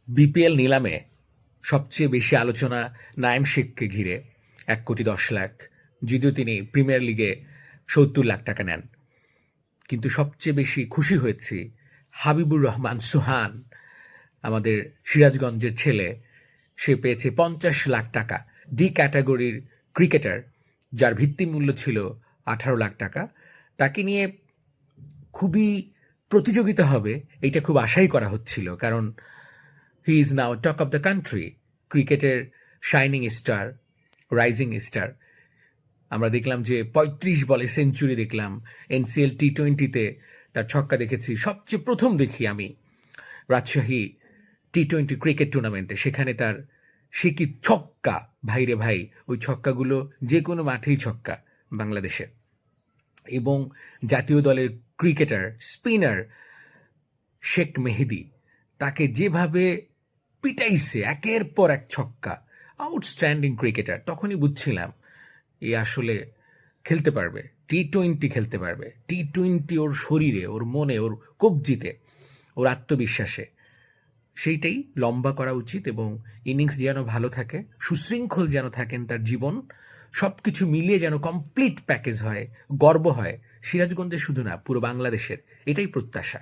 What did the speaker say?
BPL নিলামে সবচেয়ে বেশি আলোচনা নাইম শেখকে ঘিরে ১,১০,০০,০০০। যদিও তিনি প্রিমিয়ার লিগে ৭০ লাখ টাকা নেন, কিন্তু সবচেয়ে বেশি খুশি হয়েছি হাবিবুর রহমান সোহান, আমাদের সিরাজগঞ্জের ছেলে। সে পেয়েছে ৫০ লাখ টাকা। ডি ক্যাটাগরির ক্রিকেটার, যার ভিত্তিমূল্য ছিল ১৮ লাখ টাকা। তাকে নিয়ে খুবই প্রতিযোগিতা হবে, এটা খুব আশাই করা হচ্ছিল, কারণ he is now talk of the country, ক্রিকেটের শাইনিং স্টার, রাইজিং স্টার। আমরা দেখলাম যে ৩৫ বলে সেঞ্চুরি দেখলাম। এনসিএল টি-20-তে তার ছক্কা দেখেছি, সবচেয়ে প্রথম দেখি আমি রাজশাহী টি-20 ক্রিকেট টুর্নামেন্টে। সেখানে তার সে কি ছক্কা, ভাইরে ভাই! ওই ছক্কাগুলো যে কোনো মাঠেই ছক্কা বাংলাদেশে। এবং জাতীয় দলের ক্রিকেটার, স্পিনার শেখ মেহেদী, তাকে যেভাবে পিটাইছে একের পর এক ছক্কা, আউটস্ট্যান্ডিং ক্রিকেটার। তখনই বুঝছিলাম এ আসলে খেলতে পারবে, টি-20 খেলতে পারবে। টি-20 ওর শরীরে, ওর মনে, ওর কবজিতে, ওর আত্মবিশ্বাসে। সেইটাই লম্বা করা উচিত, এবং ইনিংস যেন ভালো থাকে, সুশৃঙ্খল যেন থাকেন তার জীবন, সব কিছু মিলিয়ে যেন কমপ্লিট প্যাকেজ হয়, গর্ব হয় সিরাজগঞ্জে শুধু না, পুরো বাংলাদেশের। এটাই প্রত্যাশা।